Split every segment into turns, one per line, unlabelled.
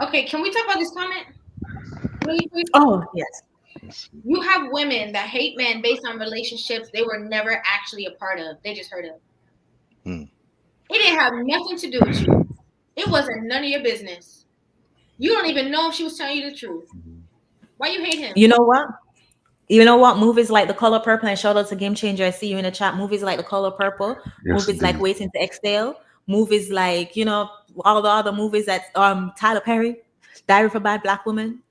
Okay, can we talk about this comment really quick?
Oh yes.
You have women that hate men based on relationships they were never actually a part of. They just heard of.
Hmm.
It didn't have nothing to do with you. It wasn't none of your business. You don't even know if she was telling you the truth. Why you hate him?
You know what? You know what? Movies like The Color Purple, and shout out to Game Changer. I see you in the chat. Movies like The Color Purple,
Yes,
movies like
indeed.
Waiting to Exhale, movies like, all the other movies that Tyler Perry, Diary of a Bad Black Woman.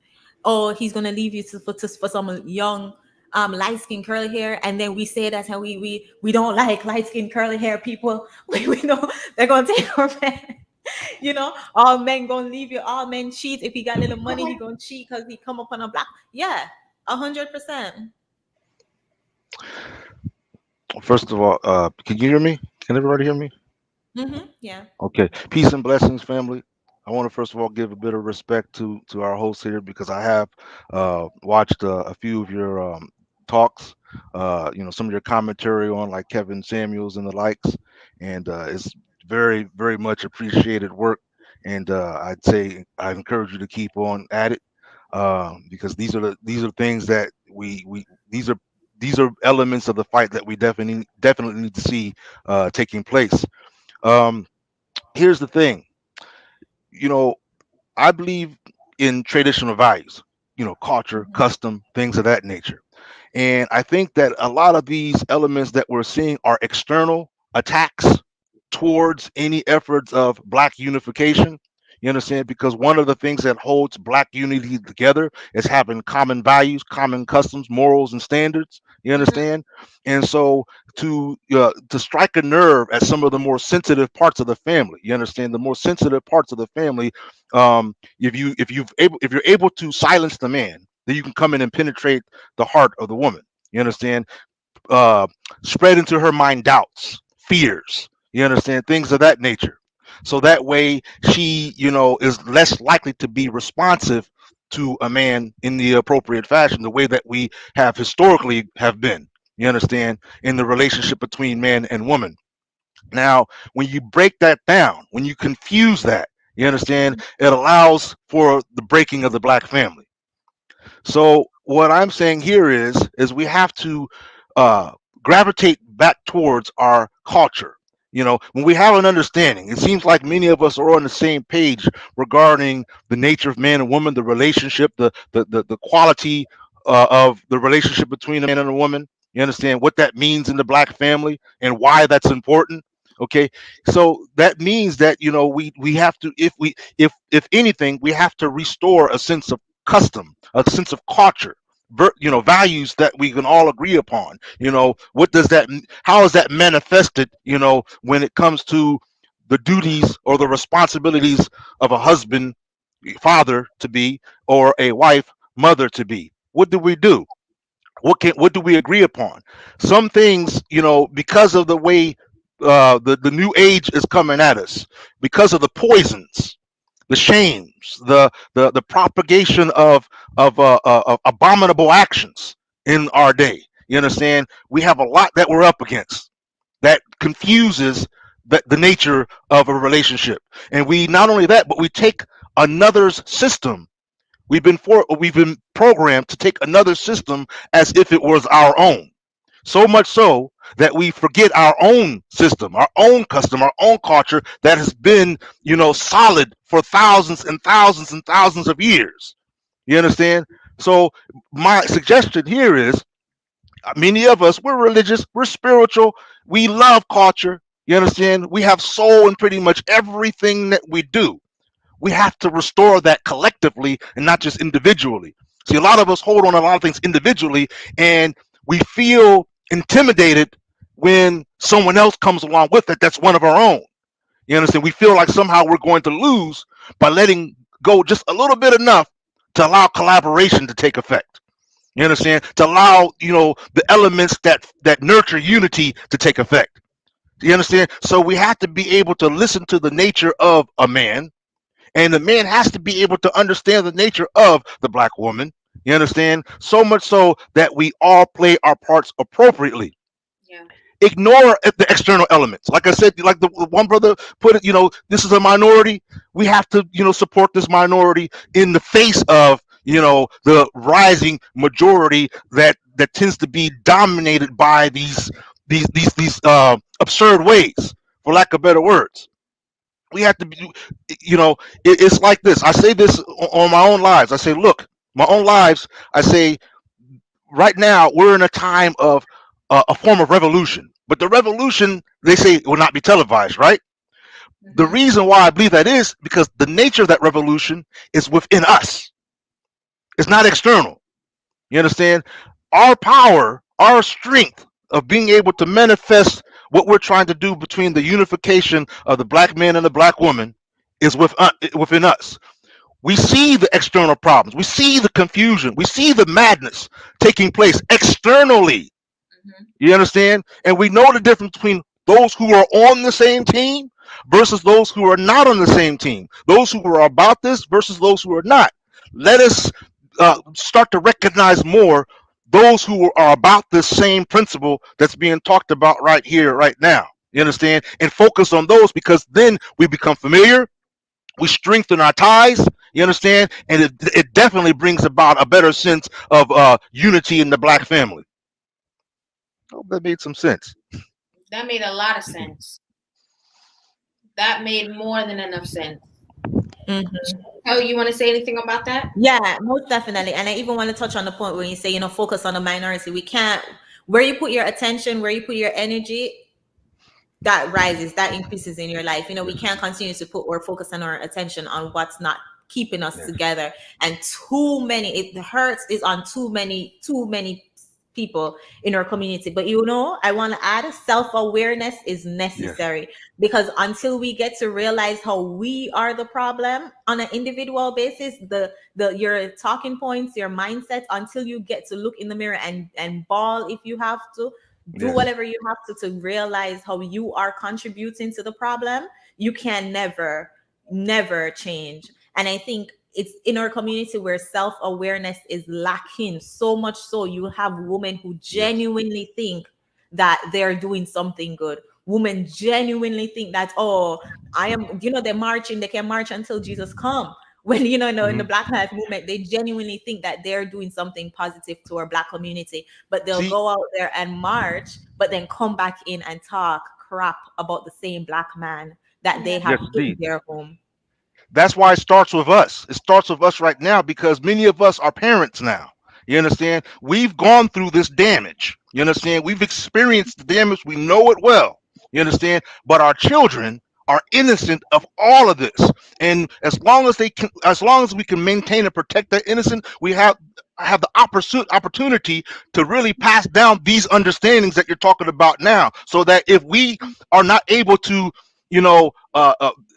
Oh, he's gonna leave you for some young light skin curly hair, and then we say that's how we don't like light skin curly hair people. We know they're gonna take our man. All men gonna leave you. All men cheat. If he got little money, he gonna cheat because he come up on a black. Yeah, 100%.
First of all, can you hear me? Can everybody hear me?
Yeah.
Okay. Peace and blessings, family. I want to first of all give a bit of respect to our host here because I have watched a few of your talks. Some of your commentary on like Kevin Samuels and the likes, and it's very very much appreciated work. And I'd say I encourage you to keep on at it because these are things that we these are elements of the fight that we definitely need to see taking place. Um, Here's the thing, you know, I believe in traditional values, culture, custom, things of that nature. And I think that a lot of these elements that we're seeing are external attacks towards any efforts of black unification. You understand? Because one of the things that holds black unity together is having common values, common customs, morals, and standards. You
Mm-hmm.
understand? And so to strike a nerve at some of the more sensitive parts of the family, you understand, the more sensitive parts of the family. If you're able to silence the man, then you can come in and penetrate the heart of the woman. You understand? uh, Spread into her mind doubts, fears. You understand, things of that nature. So that way, she, is less likely to be responsive to a man in the appropriate fashion, the way that we have historically have been. You understand, in the relationship between man and woman. Now, when you break that down, when you confuse that, you understand, it allows for the breaking of the black family. So what I'm saying here is we have to uh, gravitate back towards our culture. When we have an understanding, it seems like many of us are on the same page regarding the nature of man and woman, the relationship, the quality of the relationship between a man and a woman. You understand what that means in the black family and why that's important. Okay, so that means that we have to, if anything, we have to restore a sense of custom, a sense of culture, values that we can all agree upon. What does that? How is that manifested? When it comes to the duties or the responsibilities of a husband, father to be, or a wife, mother to be. What do we do? What do we agree upon? Some things, because of the way the new age is coming at us, because of the poisons, the shames, the propagation of abominable actions in our day. You understand? We have a lot that we're up against that confuses the nature of a relationship, and we not only that, but we take another's system. We've been programmed to take another system as if it was our own. So much so that we forget our own system, our own custom, our own culture that has been, solid for thousands and thousands and thousands of years. You understand? So my suggestion here is many of us, we're religious, we're spiritual, we love culture. You understand? We have soul in pretty much everything that we do. We have to restore that collectively and not just individually. See, a lot of us hold on a lot of things individually, and we feel intimidated when someone else comes along with it that's one of our own. You understand? We feel like somehow we're going to lose by letting go just a little bit enough to allow collaboration to take effect. You understand? To allow, the elements that nurture unity to take effect. You understand? So we have to be able to listen to the nature of a man, and the man has to be able to understand the nature of the black woman. You understand? So much so that we all play our parts appropriately.
Yeah.
Ignore the external elements. Like I said, like the one brother put it, this is a minority. We have to, support this minority in the face of, the rising majority that tends to be dominated by these absurd ways, for lack of better words. We have to be, it's like this. I say this on my own lives. I say, look, my own lives. I say, right now we're in a time of a form of revolution, but the revolution, they say, will not be televised, right? The
Mm-hmm.
reason why I believe that is because the nature of that revolution is within us. It's not external. You understand? Our power, our strength of being able to manifest what we're trying to do between the unification of the black man and the black woman is within us. We see the external problems. We see the confusion. We see the madness taking place externally.
Mm-hmm.
You understand? And we know the difference between those who are on the same team versus those who are not on the same team. Those who are about this versus those who are not. Let us start to recognize more those who are about this same principle that's being talked about right here, right now. You understand? And focus on those, because then we become familiar, we strengthen our ties. You understand? And it definitely brings about a better sense of unity in the black family. I hope that made some sense.
That made a lot of sense. That made more than enough sense.
Mhm.
Oh, you want to say anything about that?
Yeah, most definitely. And I even want to touch on the point where you say, focus on the minority. We can't, where you put your attention, where you put your energy, that rises, that increases in your life. We
Yes.
can't continue to put or focus on our attention on what's not keeping us
Yes.
together. And too many, it hurts is on too many people in our community. But I want to add, self-awareness is
Yes.
necessary, because until we get to realize how we are the problem on an individual basis, the your talking points, your mindset, until you get to look in the mirror and bawl if you have to, do
Yes.
whatever you have to realize how you are contributing to the problem, you can never change. And I think it's in our community where self-awareness is lacking, so much so you have women who
Yes.
genuinely think that they're doing something good. Women genuinely think that, oh, I am, they're marching, they can march until Jesus come. When in the
Hmm.
Black Lives Movement, they genuinely think that they're doing something positive to our Black community, but they'll
See,
go out there and march, but then come back in and talk crap about the same Black man that they
Yeah.
have
yes,
in
indeed.
their home.
That's why it starts with us. It starts with us right now, because many of us are parents now. You understand? We've gone through this damage. You understand? We've experienced the damage. We know it well. You understand? But our children are innocent of all of this. And as long as we can maintain and protect that innocent, we have the opportunity to really pass down these understandings that you're talking about now, so that if we are not able to, you know,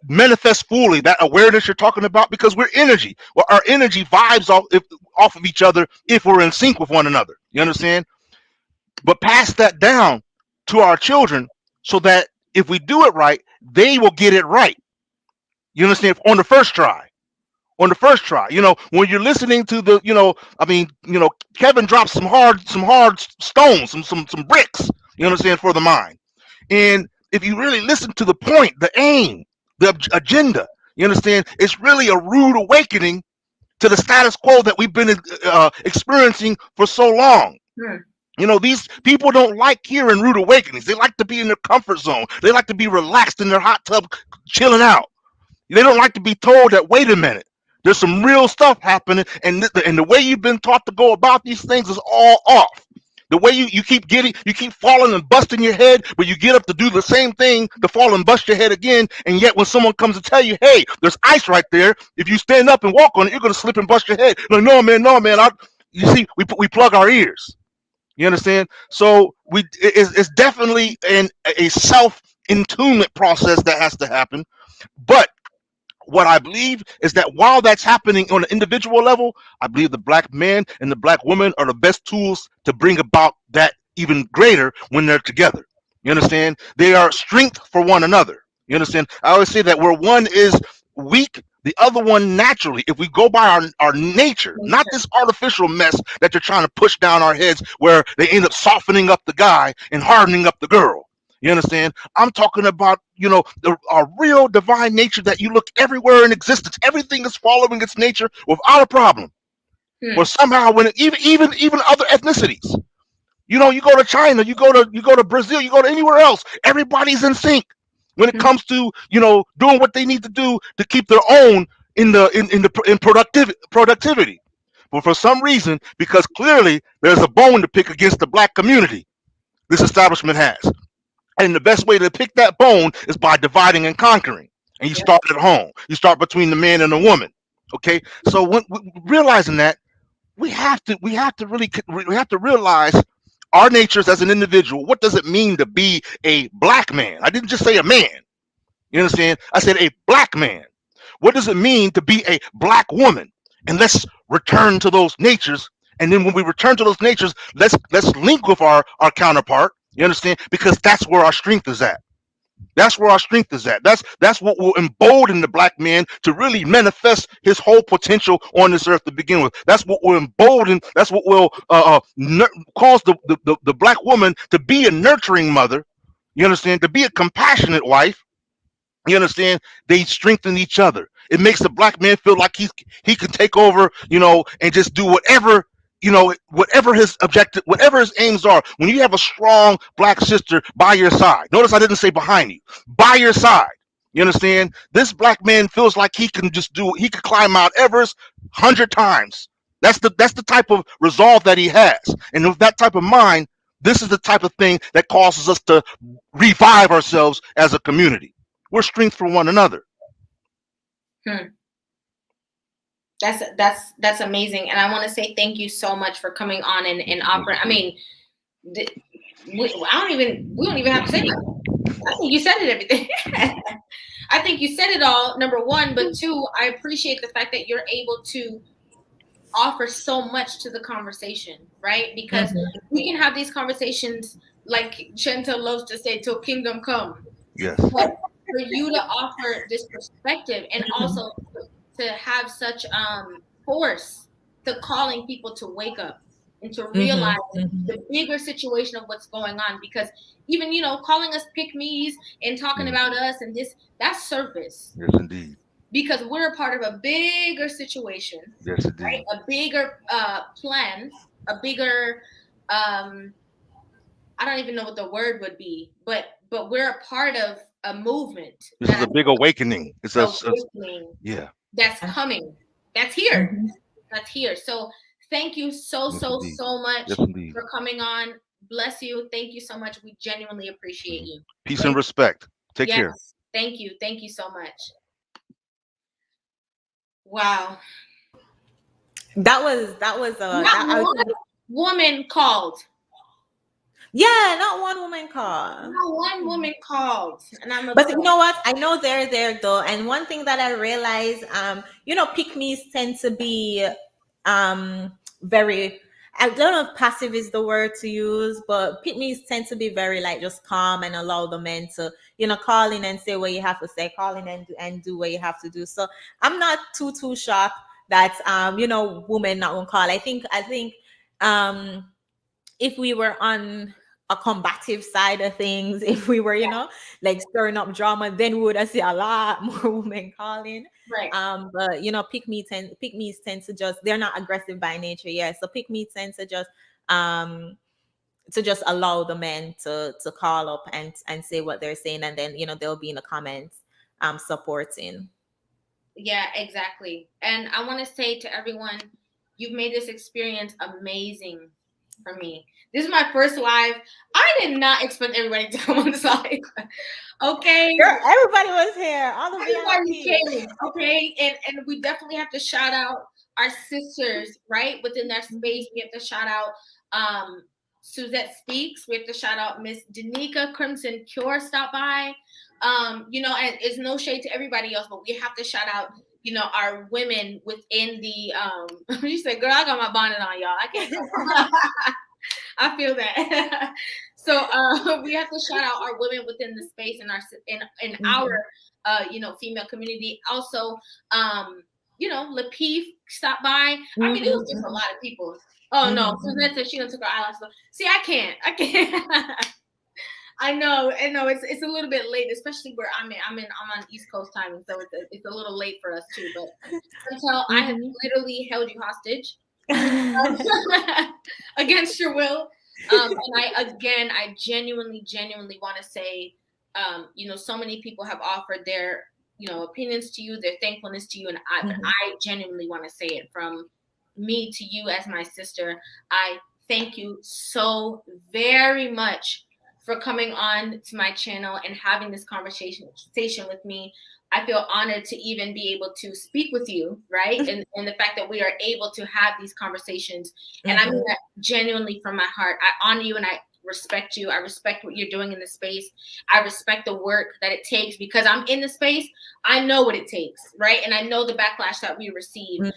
manifest fully that awareness you're talking about, because we're energy. Well, our energy vibes off of each other if we're in sync with one another. You understand? But pass that down to our children, so that if we do it right, they will get it right. You understand? On the first try. On the first try. When you're listening to Kevin drops some hard stones, some bricks. You understand? For the mind. And if you really listen to the point, the aim, the agenda, you understand, it's really a rude awakening to the status quo that we've been experiencing for so long.
Hmm.
These people don't like hearing rude awakenings. They like to be in their comfort zone. They like to be relaxed in their hot tub, chilling out. They don't like to be told that, wait a minute, there's some real stuff happening, and the way you've been taught to go about these things is all off. The way you keep falling and busting your head, but you get up to do the same thing to fall and bust your head again, and yet when someone comes to tell you, hey, there's ice right there, if you stand up and walk on it, you're gonna slip and bust your head. Like, no, man, no, man. You see, we plug our ears. You understand? So it's definitely a self intunement process that has to happen, but what I believe is that while that's happening on an individual level, I believe the black man and the black woman are the best tools to bring about that even greater when they're together. You understand? They are strength for one another. You understand? I always say that where one is weak, The other one naturally, if we go by our nature, not this artificial mess that they're trying to push down our heads where they end up softening up the guy and hardening up the girl. You understand? I'm talking about, our real divine nature that you look everywhere in existence. Everything is following its nature without a problem. But somehow, when even other ethnicities, you go to China, you go to Brazil, you go to anywhere else, everybody's in sync when it comes to doing what they need to do to keep their own in productivity. But for some reason, because clearly there's a bone to pick against the black community, this establishment has. And the best way to pick that bone is by dividing and conquering. And you start at home. You start between the man and the woman. Okay. So realizing that, we have to realize our natures as an individual. What does it mean to be a black man? I didn't just say a man. You understand? I said a black man. What does it mean to be a black woman? And let's return to those natures. And then when we return to those natures, let's link with our counterpart. You understand? Because that's where our strength is at. That's where our strength is at. That's what will embolden the black man to really manifest his whole potential on this earth to begin with. That's what will embolden. That's what will cause the black woman to be a nurturing mother. You understand? To be a compassionate wife. You understand? They strengthen each other. It makes the black man feel like he can take over, and just do whatever his objective, whatever his aims are. When you have a strong black sister by your side, notice I didn't say behind you, by your side. You understand? This black man feels like he can climb Mount Everest 100 times. That's the type of resolve that he has, and with that type of mind, this is the type of thing that causes us to revive ourselves as a community. We're strength for one another.
That's amazing, and I want to say thank you so much for coming on and offering. I mean, we don't even have to say that. I think you said it, everything. I think you said it all. Number one, but two, I appreciate the fact that you're able to offer so much to the conversation, right? Because we can have these conversations, like Chantel loves to say, till kingdom come.
Yes.
But for you to offer this perspective and also to have such force to calling people to wake up and to realize the bigger situation of what's going on, because even calling us pick-me's and talking about us and this, that's surface.
Yes, indeed.
Because we're a part of a bigger situation.
Yes, indeed.
Right? A bigger plan, a bigger I don't even know what the word would be, but we're a part of a movement.
This is a big awakening. It's
awakening.
Yeah.
That's coming. That's here. That's here. So thank you so much for coming on. Bless you. Thank you so much. We genuinely appreciate you.
Peace and respect. Take care.
Thank you. Thank you so much. Wow.
That was
one woman called.
Yeah, not one woman called.
Not one woman called. And
but you know what? I know they're there though. And one thing that I realized, pick-me's tend to be very, I don't know if passive is the word to use, but pick-me's tend to be very like just calm and allow the men to, call in and say what you have to say, call in and do what you have to do. So I'm not too shocked that women not gonna call. I think if we were on a combative side of things, if we were, like stirring up drama, then we would see a lot more women calling.
Right.
But pick-me's tend to just, they're not aggressive by nature. Yeah. So pick-me tend to just allow the men to call up and say what they're saying, and then they'll be in the comments supporting.
Yeah, exactly. And I want to say to everyone, you've made this experience amazing for me. This is my first live. I did not expect everybody to come on this live. Okay.
Girl, everybody was here. All the
everybody came. Okay. And we definitely have to shout out our sisters, right? Within that space. We have to shout out Suzette Speaks. We have to shout out Miss Danica Crimson Cure stop by. And it's no shade to everybody else, but we have to shout out, our women within the you said, girl, I got my bonnet on, y'all. I can't I feel that. So we have to shout out our women within the space and our female community. Also, Lapeef stopped by. I mean, it was just a lot of people. Oh no, Suzette said she done took her eyelashes off. See, I can't. I know. It's a little bit late, especially where I'm on East Coast timing, so it's a little late for us too. But until I have literally held you hostage against your will, and I genuinely want to say, so many people have offered their opinions to you, their thankfulness to you, and I genuinely want to say it from me to you as my sister. I thank you so very much for coming on to my channel and having this conversation with me. I feel honored to even be able to speak with you, right? And the fact that we are able to have these conversations. And I mean that genuinely from my heart. I honor you and I respect you. I respect what you're doing in the space. I respect the work that it takes because I'm in the space. I know what it takes, right? And I know the backlash that we receive. And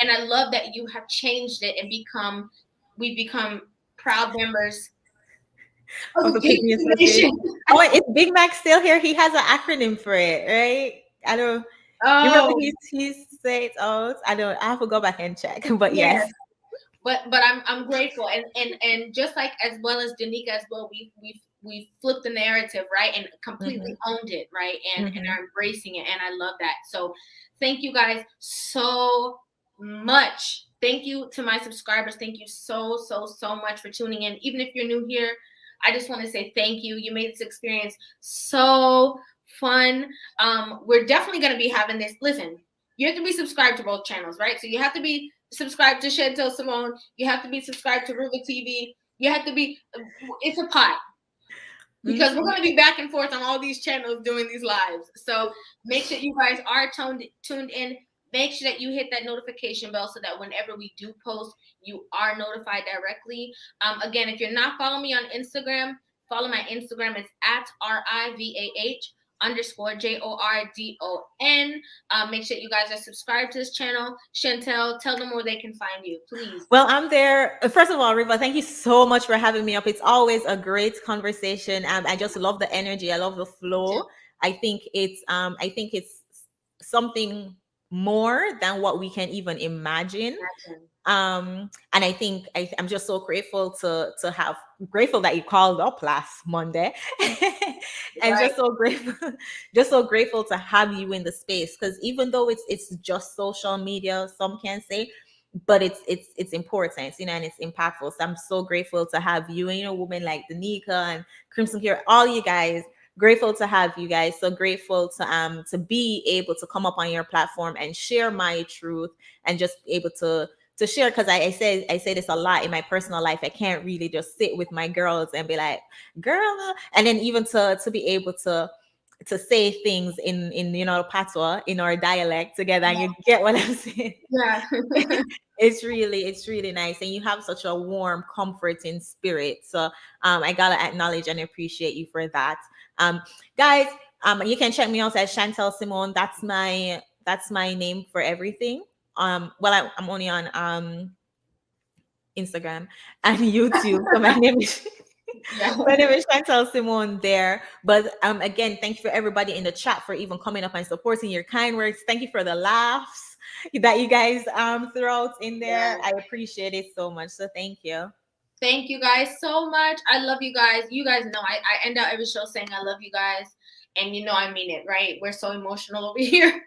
I love that you have changed it and we've become proud members of the Pygmy Association.
Oh, is Big Mac still here? He has an acronym for it, right? I don't. You remember he said, "Oh, I don't. I have to go back and check." But yes.
But I'm grateful and just like as well as Danica as well, we've flipped the narrative, right, and completely owned it, right, and are embracing it, and I love that. So thank you guys so much. Thank you to my subscribers. Thank you so much for tuning in. Even if you're new here, I just want to say thank you. You made this experience so fun. We're definitely going to be having this. Listen, you have to be subscribed to both channels, right? So you have to be subscribed to Chantel Simone. You have to be subscribed to Rivahtv. You have to be. It's a pot. Because we're going to be back and forth on all these channels doing these lives. So make sure you guys are tuned in. Make sure that you hit that notification bell so that whenever we do post, you are notified directly. Again, if you're not following me on Instagram, follow my Instagram. It's at RIVAH_JORDON. Make sure you guys are subscribed to this channel. Chantel, tell them where they can find you, please.
Well, I'm there. First of all, Riva, thank you so much for having me up. It's always a great conversation. I just love the energy. I love the flow. I think it's something more than what we can even imagine. And I think I'm just so grateful grateful that you called up last Monday. And just so grateful to have you in the space, because even though it's just social media, some can say, but it's important, and it's impactful. So I'm so grateful to have you and women like Danica and Crimson Care, all you guys. Grateful to have you guys. So grateful to be able to come up on your platform and share my truth and just be able to share, because I say this a lot in my personal life. I can't really just sit with my girls and be like, girl, and then even to be able to say things in patois, in our dialect together, and you get what I'm saying. It's really nice, and you have such a warm, comforting spirit. So I gotta acknowledge and appreciate you for that. Guys, you can check me out as Chantel Simone. That's my name for everything. Well, I'm only on Instagram and YouTube. So my name is Chantel Simone there. But again, thank you for everybody in the chat for even coming up and supporting your kind words. Thank you for the laughs that you guys throw out in there. I appreciate it so much. So thank you.
Thank you guys so much. I love you guys. You guys know I end out every show saying I love you guys. And I mean it, right? We're so emotional over here.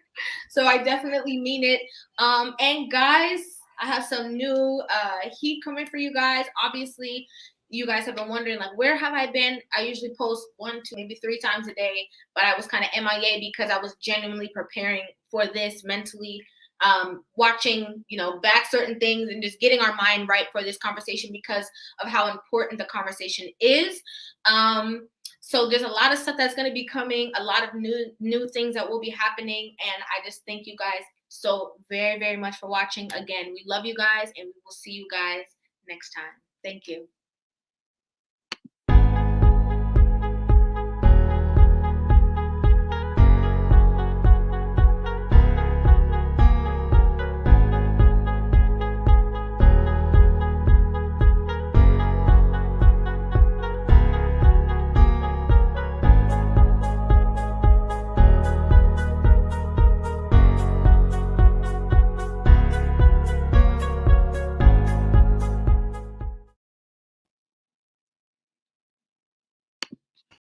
So I definitely mean it. And guys, I have some new heat coming for you guys. Obviously, you guys have been wondering, like, where have I been? I usually post 1, 2, maybe 3 times a day, but I was kind of MIA because I was genuinely preparing for this mentally, watching, back certain things and just getting our mind right for this conversation because of how important the conversation is. So there's a lot of stuff that's going to be coming, a lot of new things that will be happening. And I just thank you guys so very, very much for watching. Again, we love you guys and we will see you guys next time. Thank you.